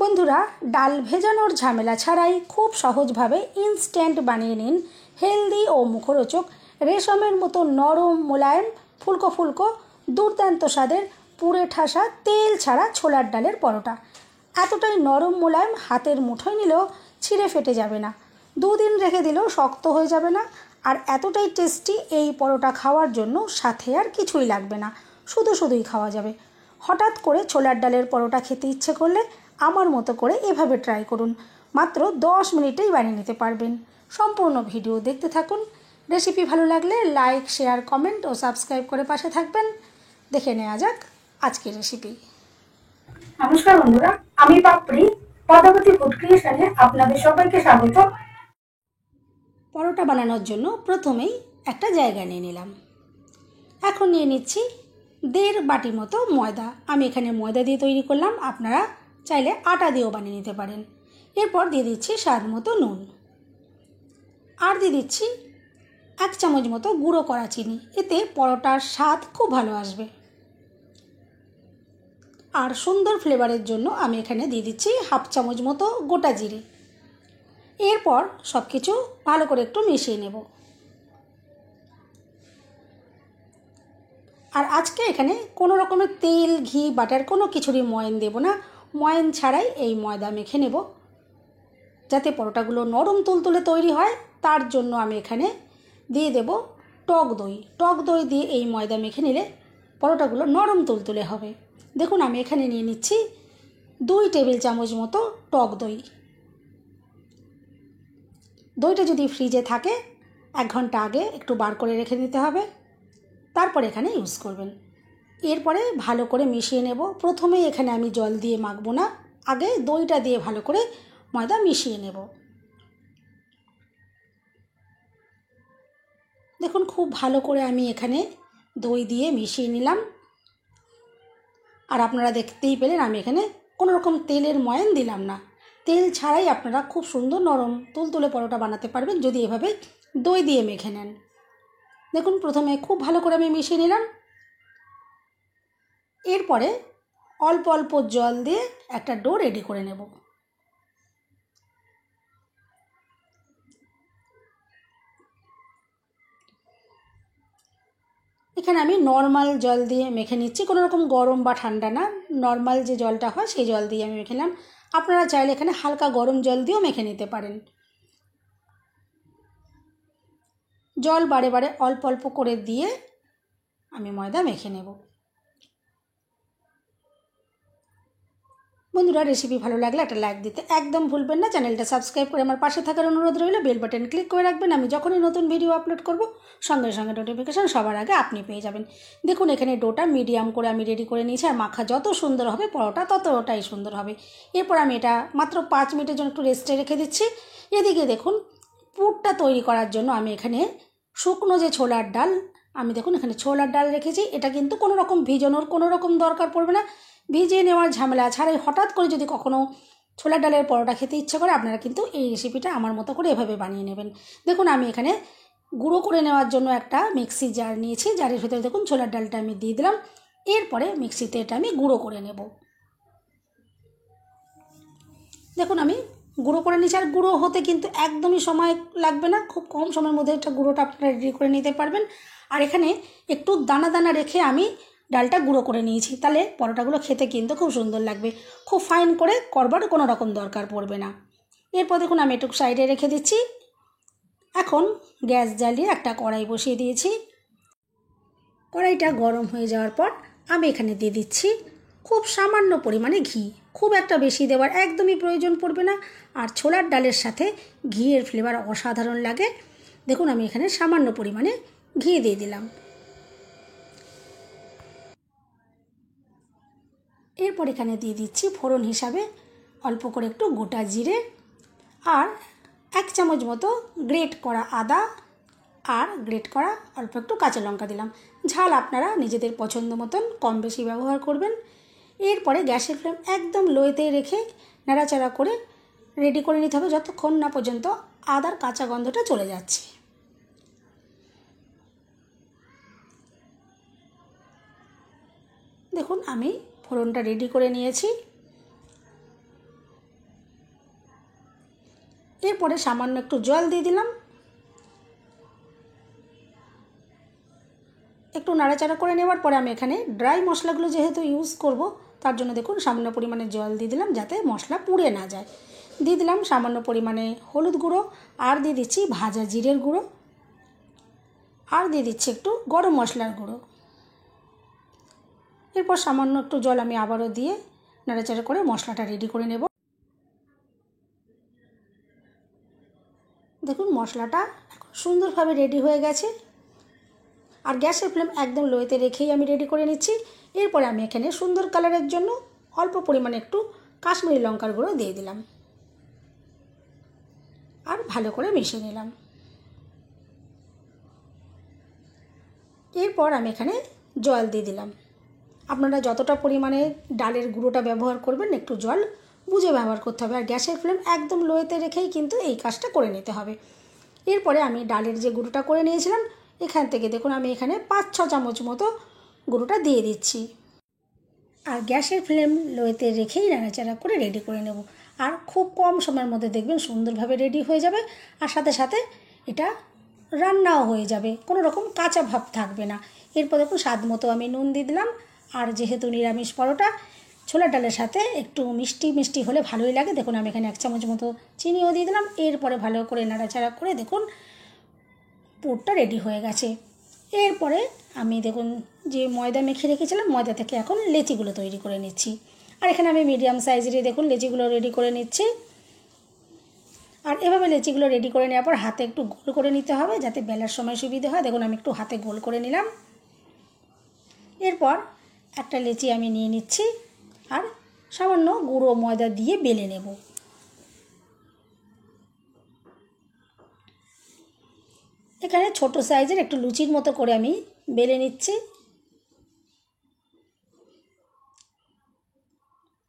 বন্ধুরা, ডাল ভেজানোর ঝামেলা ছাড়াই খুব সহজভাবে ইনস্ট্যান্ট বানিয়ে নিন হেলদি ও মুখরোচক রেশমের মতো নরম মোলায়েম ফুলকো ফুলকো দুর্দান্ত স্বাদের পুড়ে ঠাসা তেল ছাড়া ছোলার ডালের পরোটা। এতটাই নরম মোলায়েম, হাতের মুঠোয় নিলেও ছিঁড়ে ফেটে যাবে না, দুদিন রেখে দিলেও শক্ত হয়ে যাবে না। আর এতটাই টেস্টি এই পরোটা খাওয়ার জন্য সাথে আর কিছুই লাগবে না, শুধুই খাওয়া যাবে। হঠাৎ করে ছোলার ডালের পরোটা খেতে ইচ্ছে করলে আমার মতো করে এভাবে ট্রাই করুন, মাত্র 10 মিনিটেই বানিয়ে নিতে পারবেন। সম্পূর্ণ ভিডিও দেখতে থাকুন। রেসিপি ভালো লাগলে লাইক, শেয়ার, কমেন্ট ও সাবস্ক্রাইব করে পাশে থাকবেন। দেখে নেওয়া যাক আজকের রেসিপি। নমস্কার বন্ধুরা, আমি পাপড়ি পদ্মাবতী ফুড ক্রিয়েশনে আপনাদের সবাইকে স্বাগত। পরোটা বানানোর জন্য প্রথমেই একটা জায়গা নিয়ে নিলাম। এখন নিয়ে নিচ্ছি 1.5 বাটি মতো ময়দা। আমি এখানে ময়দা দিয়ে তৈরি করলাম, আপনারা চাইলে আটা দিয়েও বানিয়ে নিতে পারেন। এরপর দিয়ে দিচ্ছি স্বাদ মতো নুন, আর দিয়ে দিচ্ছি 1 চামচ মতো গুঁড়ো করা চিনি। এতে পরোটার স্বাদ খুব ভালো আসবে। আর সুন্দর ফ্লেভারের জন্য আমি এখানে দিয়ে দিচ্ছি 1/2 চামচ মতো গোটা জিরে। এরপর সব কিছু ভালো করে একটু মিশিয়ে নেব। আর আজকে এখানে কোনো রকমের তেল, ঘি, বাটার কোনো কিছুরই ময়ান দেব না। ময়ান ছাড়াই এই ময়দা মেখে নেব, যাতে পরোটাগুলো নরম তুলতুলে তৈরি হয়। তার জন্য আমি এখানে দিয়ে দেব টক দই। টক দই দিয়ে এই ময়দা মেখে নিলে পরোটাগুলো নরম তুলতুলে হবে। দেখুন, আমি এখানে নিয়ে নিচ্ছি 2 টেবিল চামচ মতো টক দই। দইটা যদি ফ্রিজে থাকে 1 ঘন্টা আগে একটু বার করে রেখে দিতে হবে, তারপর এখানে ইউজ করবেন। এরপরে ভালো করে মিশিয়ে নেব। প্রথমেই এখানে আমি জল দিয়ে মাখবো না, আগে দইটা দিয়ে ভালো করে ময়দা মিশিয়ে নেব। দেখুন, খুব ভালো করে আমি এখানে দই দিয়ে মিশিয়ে নিলাম। আর আপনারা দেখতেই পেলেন আমি এখানে কোনো রকম তেলের ময়ান দিলাম না। তেল ছাড়াই আপনারা খুব সুন্দর নরম তুলতুলে পরোটা বানাতে পারবেন যদি এভাবে দই দিয়ে মেখে নেন। দেখুন, প্রথমে খুব ভালো করে আমি মিশিয়ে নিলাম। এরপরে অল্প অল্প জল দিয়ে একটা ডো রেডি করে নেব। এখানে আমি নর্মাল জল দিয়ে মেখে নিচ্ছি, কোনো রকম গরম বা ঠান্ডা না, নর্মাল যে জলটা হয় সেই জল দিয়ে আমি মেখে নিলাম। আপনারা চাইলে এখানে হালকা গরম জল দিয়েও মেখে নিতে পারেন। জল বারে বারে অল্প অল্প করে দিয়ে আমি ময়দা মেখে নেব। বন্ধুরা, রেসিপি ভালো লাগলে একটা লাইক দিতে একদম ভুলবেন না। চ্যানেলটা সাবস্ক্রাইব করে আমার পাশে থাকার অনুরোধ রইল। বেল বাটন ক্লিক করে রাখবেন, আমি যখনই নতুন ভিডিও আপলোড করব সঙ্গে সঙ্গে নোটিফিকেশান সবার আগে আপনি পেয়ে যাবেন। দেখুন, এখানে ডোটা মিডিয়াম করে আমি রেডি করে নিয়েছি। আর মাখা যত সুন্দর হবে পরোটা ততটাই সুন্দর হবে। এরপর আমি এটা মাত্র 5 মিনিটের জন্য একটু রেস্টে রেখে দিচ্ছি। এদিকে দেখুন, পুরটা তৈরি করার জন্য আমি এখানে শুকনো যে ছোলার ডাল, আমি দেখুন এখানে ছোলার ডাল রেখেছি। এটা কিন্তু কোনো রকম ভিজানোর কোনো রকম দরকার পড়বে না। ভিজিয়ে নেওয়ার ঝামেলা ছাড়াই হঠাৎ করে যদি কখনো ছোলার ডালের পরোটা খেতে ইচ্ছে করে, আপনারা কিন্তু এই রেসিপিটা আমার মতো করে এভাবে বানিয়ে নেবেন। দেখুন, আমি এখানে গুঁড়ো করে নেওয়ার জন্য একটা মিক্সি জার নিয়েছি। জারের ভেতরে দেখুন ছোলার ডালটা আমি দিয়ে দিলাম। এরপরে মিক্সিতে এটা আমি গুঁড়ো করে নেব। দেখুন, আমি গুঁড়ো করে নিচ্ছি। আর গুঁড়ো হতে কিন্তু একদমই সময় লাগবে না, খুব কম সময়ের মধ্যে এটা গুঁড়োটা আপনারা রেডি করে নিতে পারবেন। আর এখানে একটু দানা দানা রেখে আমি ডালটা গুঁড়ো করে নিয়েছি, তাহলে পরোটাগুলো খেতে কিন্তু খুব সুন্দর লাগবে। খুব ফাইন করে করবার কোনো রকম দরকার পড়বে না। এরপর দেখুন আমি একটু সাইডে রেখে দিচ্ছি। এখন গ্যাস জ্বালিয়ে একটা কড়াই বসিয়ে দিয়েছি। কড়াইটা গরম হয়ে যাওয়ার পর আমি এখানে দিয়ে দিচ্ছি খুব সামান্য পরিমাণে ঘি। খুব একটা বেশি দেওয়ার একদমই প্রয়োজন পড়বে না। আর ছোলার ডালের সাথে ঘিয়ের ফ্লেভার অসাধারণ লাগে। দেখুন, আমি এখানে সামান্য পরিমাণে ঘি দিয়ে দিলাম। এরপর এখানে দিয়ে দিচ্ছি ফোড়ন হিসাবে অল্প করে একটু গোটা জিরে, আর 1 চামচ মতো গ্রেট করা আদা, আর গ্রেট করা অল্প একটু কাঁচা লঙ্কা দিলাম। ঝাল আপনারা নিজেদের পছন্দ মতন কম বেশি ব্যবহার করবেন। এরপরে গ্যাসের ফ্লেম একদম লোতে রেখে নাড়াচাড়া করে রেডি করে নিতে হবে যতক্ষণ না পর্যন্ত আদার কাঁচা গন্ধটা চলে যাচ্ছে। দেখুন, আমি ফোড়নটা রেডি করে নিয়েছি। এরপরে সামান্য একটু জল দিয়ে দিলাম, একটু নাড়াচাড়া করে নেওয়ার পরে আমি এখানে ড্রাই মশলাগুলো যেহেতু ইউজ করব তার জন্য দেখুন সামান্য পরিমাণে জল দিয়ে দিলাম যাতে মশলা পুড়ে না যায়। দিয়ে দিলাম সামান্য পরিমাণে হলুদ গুঁড়ো, আর দিয়ে দিচ্ছি ভাজা জিরের গুঁড়ো, আর দিয়ে দিচ্ছি একটু গরম মশলার গুঁড়ো। এরপর সামান্য একটু জল আমি আবারও দিয়ে নাড়াচাড়া করে মশলাটা রেডি করে নেব। দেখুন মশলাটা এখন সুন্দরভাবে রেডি হয়ে গেছে। আর গ্যাসের ফ্লেম একদম লোতে রেখেই আমি রেডি করে নিচ্ছি। এরপরে আমি এখানে সুন্দর কালারের জন্য অল্প পরিমাণে একটু কাশ্মীরি লঙ্কার গুঁড়ো দিয়ে দিলাম, আর ভালো করে মিশিয়ে নিলাম। এরপর আমি এখানে জল দিয়ে দিলাম। আপনারা যতটা পরিমাণে ডালের গুঁড়োটা ব্যবহার করবেন একটু জল বুঝে ব্যবহার করতে হবে, আর গ্যাসের ফ্লেম একদম লোতে রেখেই কিন্তু এই কাজটা করে নিতে হবে। এরপরে আমি ডালের যে গুঁড়োটা করে নিয়েছিলাম এখান থেকে দেখুন আমি এখানে 5-6 চামচ মতো গুঁড়োটা দিয়ে দিচ্ছি, আর গ্যাসের ফ্লেম লোতে রেখেই নাড়াচাড়া করে রেডি করে নেব। আর খুব কম সময়ের মধ্যে দেখবেন সুন্দরভাবে রেডি হয়ে যাবে, আর সাথে সাথে এটা রান্নাও হয়ে যাবে, কোনো রকম কাঁচা ভাব থাকবে না। এরপর দেখুন স্বাদ মতো আমি নুন দিয়ে দিলাম, আর যেহেতু নিরামিষ পরোটা ছোলার ডালের সাথে একটু মিষ্টি মিষ্টি হলে ভালোই লাগে। দেখুন আমি এখানে 1 চামচ মতো চিনিও দিয়ে দিলাম। এরপরে ভালো করে নাড়াচাড়া করে দেখুন পুরটা রেডি হয়ে গেছে। এরপরে আমি দেখুন যে ময়দা মেখে রেখেছিলাম ময়দা থেকে এখন লেচিগুলো তৈরি করে নিচ্ছি, আর এখানে আমি মিডিয়াম সাইজেরই দেখুন লেচিগুলো রেডি করে নিচ্ছি। আর এভাবে লেচিগুলো রেডি করে নেওয়ার পর হাতে একটু গোল করে নিতে হবে যাতে বেলার সময় সুবিধে হয়। দেখুন আমি একটু হাতে গোল করে নিলাম। এরপর একটা লেচি আমি নিয়ে নিচ্ছি আর সামান্য গুঁড়ো ময়দা দিয়ে বেলে নেব। এখানে ছোট সাইজের একটু লুচির মতো করে আমি বেলে নিচ্ছি।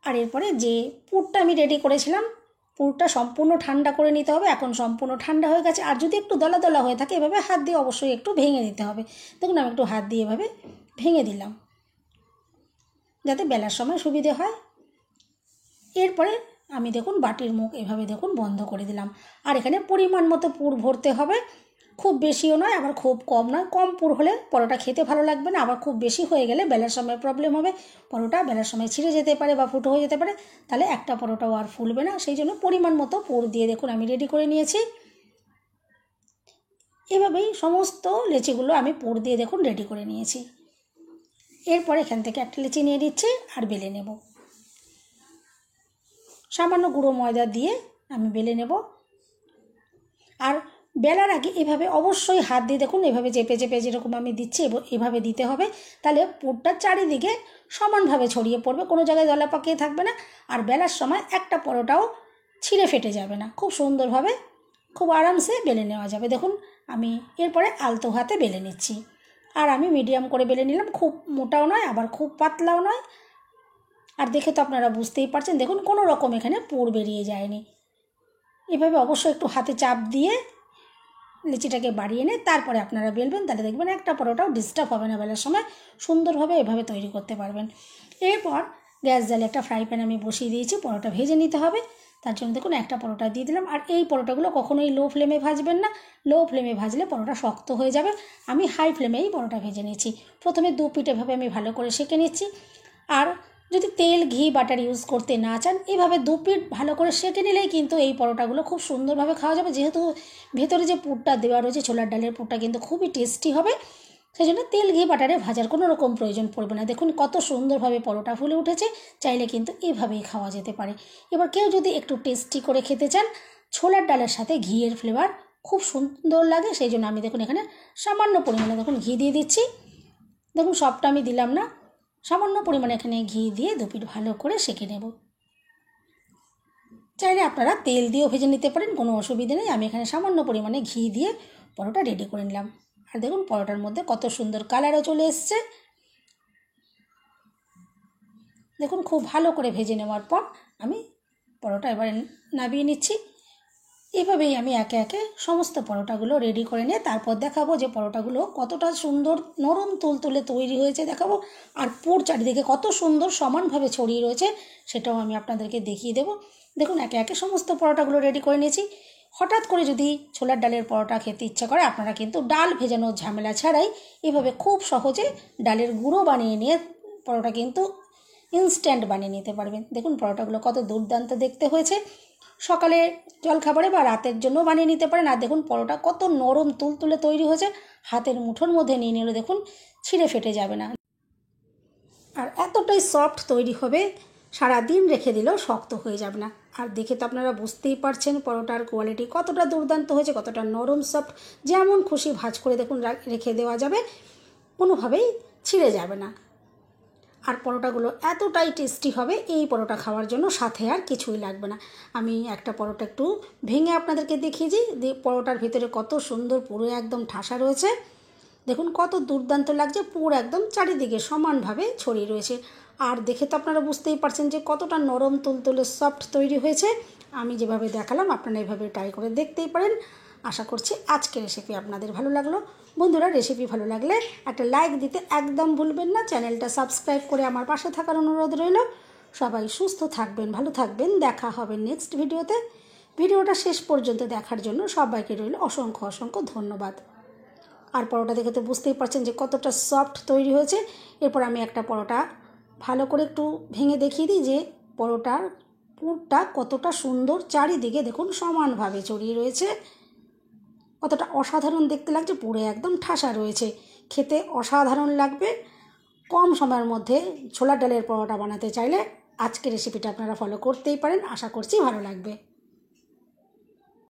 আর এরপরে যে পুরটা আমি রেডি করেছিলাম পুরটা সম্পূর্ণ ঠান্ডা করে নিতে হবে। এখন সম্পূর্ণ ঠান্ডা হয়ে গেছে, আর যদি একটু দলা দলা হয়ে থাকে এভাবে হাত দিয়ে অবশ্যই একটু ভেঙে দিতে হবে। দেখুন আমি একটু হাত দিয়ে এভাবে ভেঙে দিলাম যাতে বেলার সময় সুবিধে হয়। এরপরে আমি দেখুন বাটির মুখ এভাবে দেখুন বন্ধ করে দিলাম, আর এখানে পরিমাণ মতো পুর ভরতে হবে, খুব বেশিও নয় আবার খুব কম নয়। কম পুর হলে পরোটা খেতে ভালো লাগবে না, আবার খুব বেশি হয়ে গেলে বেলার সময় প্রবলেম হবে, পরোটা বেলার সময় ছিঁড়ে যেতে পারে বা ফুটো হয়ে যেতে পারে, তাহলে একটা পরোটাও আর ফুলবে না। সেই জন্য পরিমাণ মতো পুর দিয়ে দেখুন আমি রেডি করে নিয়েছি। এভাবেই সমস্ত লেচিগুলো আমি পুর দিয়ে দেখুন রেডি করে নিয়েছি। এরপর এখান থেকে একটা লেচি নিয়ে দিচ্ছি আর বেলে নেব। সামান্য গুঁড়ো ময়দা দিয়ে আমি বেলে নেব, আর বেলার আগে এভাবে অবশ্যই হাত দিয়ে দেখুন এভাবে চেপে চেপে যেরকম আমি দিচ্ছি এভাবে দিতে হবে, তাহলে পুরটা চারিদিকে সমানভাবে ছড়িয়ে পড়বে, কোনো জায়গায় দলা পাকিয়ে থাকবে না, আর বেলার সময় একটা পরোটাও ছিঁড়ে ফেটে যাবে না, খুব সুন্দরভাবে খুব আরামসে বেলে নেওয়া যাবে। দেখুন আমি এরপরে আলতো হাতে বেলে নিচ্ছি, আর আমি মিডিয়াম করে বেলে নিলাম, খুব মোটাও নয় আবার খুব পাতলাও নয়। আর দেখে তো আপনারা বুঝতেই পারছেন দেখুন কোনো রকম এখানে পুর বেরিয়ে যায়নি। এভাবে অবশ্যই একটু হাতে চাপ দিয়ে লিচিটাকে বাড়িয়ে নিয়ে তারপরে আপনারা বেলবেন, তাহলে দেখবেন একটা পরোটাও ডিস্টার্ব হবে না, বেলার সময় সুন্দরভাবে এভাবে তৈরি করতে পারবেন। এরপর গ্যাস জ্বালে একটা ফ্রাই প্যান আমি বসিয়ে দিয়েছি, পরোটা ভেজে নিতে হবে। তার জন্য দেখুন একটা পরোটা দিয়ে দিলাম, আর এই পরোটাগুলো কখনোই লো ফ্লেমে ভাজবেন না, লো ফ্লেমে ভাজলে পরোটা শক্ত হয়ে যাবে। আমি হাই ফ্লেমেই পরোটা ভেজে নিচ্ছি। প্রথমে 2 পিঠ এভাবে আমি ভালো করে সেঁকে নিচ্ছি, আর যদি তেল ঘি বাটার ইউজ করতে না চান এভাবে 2 পিঠ ভালো করে সেঁকে নিলেই কিন্তু এই পরোটাগুলো খুব সুন্দরভাবে খাওয়া যাবে। যেহেতু ভেতরে যে পুরটা দেওয়া রয়েছে ছোলার ডালের পুরটা কিন্তু খুবই টেস্টি হবে, সেই জন্য তেল ঘি বাটারে ভাজার কোনো রকম প্রয়োজন পড়বে না। দেখুন কত সুন্দরভাবে পরোটা ফুলে উঠেছে, চাইলে কিন্তু এভাবেই খাওয়া যেতে পারে। এবার কেউ যদি একটু টেস্টি করে খেতে চান ছোলার ডালের সাথে ঘিয়ের ফ্লেভার খুব সুন্দর লাগে, সেই জন্য আমি দেখুন এখানে সামান্য পরিমাণে দেখুন ঘি দিয়ে দিচ্ছি। দেখুন সবটা আমি দিলাম না, সামান্য পরিমাণে এখানে ঘি দিয়ে 2 পিঠ ভালো করে সেঁকে নেব। চাইলে আপনারা তেল দিয়েও ভেজে নিতে পারেন, কোনো অসুবিধা নেই। আমি এখানে সামান্য পরিমাণে ঘি দিয়ে পরোটা রেডি করে নিলাম, আর দেখুন পরোটার মধ্যে কত সুন্দর কালারও চলে এসছে। দেখুন খুব ভালো করে ভেজে নেওয়ার পর আমি পরোটা এবারে নামিয়ে নিচ্ছি। এভাবেই আমি একে একে সমস্ত পরোটাগুলো রেডি করে নিয়ে তারপর দেখাবো যে পরোটাগুলো কতটা সুন্দর নরম তুলতুলে তৈরি হয়েছে দেখাবো, আর পুর চারিদিকে কত সুন্দর সমানভাবে ছড়িয়ে রয়েছে সেটাও আমি আপনাদেরকে দেখিয়ে দেবো। দেখুন একে একে সমস্ত পরোটাগুলো রেডি করে নিয়েছি। হঠাৎ করে যদি ছোলার ডালের পরোটা খেতে ইচ্ছা করে আপনারা কিন্তু ডাল ভেজানোর ঝামেলা ছাড়াই এভাবে খুব সহজে ডালের গুঁড়ো বানিয়ে নিয়ে পরোটা কিন্তু ইনস্ট্যান্ট বানিয়ে নিতে পারবেন। দেখুন পরোটাগুলো কত দুর্দান্ত দেখতে হয়েছে। সকালে জলখাবারে বা রাতের জন্য বানিয়ে নিতে পারেন। আর দেখুন পরোটা কত নরম তুলতুলে তৈরি হয়েছে, হাতের মুঠোর মধ্যে নিয়ে নিলে দেখুন ছিঁড়ে ফেটে যাবে না, আর এতটাই সফট তৈরি হবে সারা দিন রেখে দিলেও শক্ত হয়ে যাবে না। আর দেখে তো আপনারা বুঝতেই পারছেন পরোটার কোয়ালিটি কতটা দুর্দান্ত হয়েছে, কতটা নরম সফট। যেমন খুশি ভাঁজ করে দেখুন রেখে দেওয়া যাবে, কোনোভাবেই ছিঁড়ে যাবে না। আর পরোটাগুলো এতটাই টেস্টি হবে, এই পরোটা খাওয়ার জন্য সাথে আর কিছুই লাগবে না। আমি একটা পরোটা একটু ভেঙে আপনাদেরকে দেখিয়েছি, পরোটার ভিতরে কত সুন্দর পুরো একদম ঠাসা রয়েছে। দেখুন কত দুর্দান্ত লাগছে, পুরো একদম চারিদিকে সমানভাবে ছড়িয়ে রয়েছে। আর দেখে তো আপনারা বুঝতেই পারছেন যে কতটা নরম তুলতুলে সফট তৈরি হয়েছে। আমি যেভাবে দেখালাম আপনারা এভাবে ট্রাই করে দেখতেই পারেন। আশা করছি আজকের রেসিপি আপনাদের ভালো লাগলো। বন্ধুরা, রেসিপি ভালো লাগলে একটা লাইক দিতে একদম ভুলবেন না। চ্যানেলটা সাবস্ক্রাইব করে আমার পাশে থাকার অনুরোধ রইল। সবাই সুস্থ থাকবেন, ভালো থাকবেন। দেখা হবে নেক্সট ভিডিওতে। ভিডিওটা শেষ পর্যন্ত দেখার জন্য সবাইকে রইল অসংখ্য অসংখ্য ধন্যবাদ। আর পরোটা দেখে তো বুঝতেই পারছেন যে কতটা সফট তৈরি হয়েছে। এরপর আমি একটা পরোটা ভালো করে একটু ভেঙে দেখিয়ে দিই যে পরোটার পুরটা কতটা সুন্দর চারিদিকে দেখুন সমানভাবে ছড়িয়ে রয়েছে, কতটা অসাধারণ দেখতে লাগছে, পুরো একদম ঠাসা রয়েছে। খেতে অসাধারণ লাগবে। কম সময়ের মধ্যে ছোলার ডালের পরোটা বানাতে চাইলে আজকের রেসিপিটা আপনারা ফলো করতেই পারেন। আশা করছি ভালো লাগবে।